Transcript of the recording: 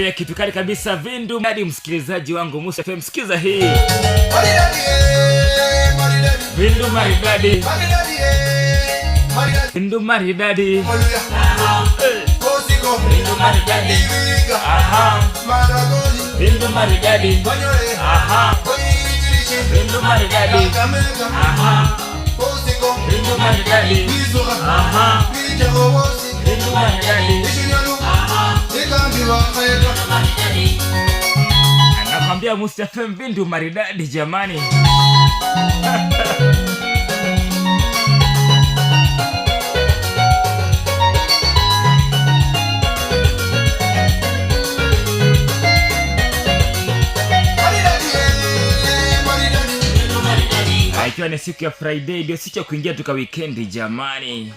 nakwambia kitu kali kabisa Vindu. Hadi msikilizaji wangu Musa FM, sikiza hii Vindu maridadi, Vindu maridadi, Vindu maridadi, aha, Vindu maridadi, aha, Vindu maridadi, aha, Vindu maridadi, aha, Vindu maridadi, nakwambia Musa FM Vindu maridadi jamani. Ikiwa ni siku ya Friday, ndio siku ya kuingia tuka weekend jamani.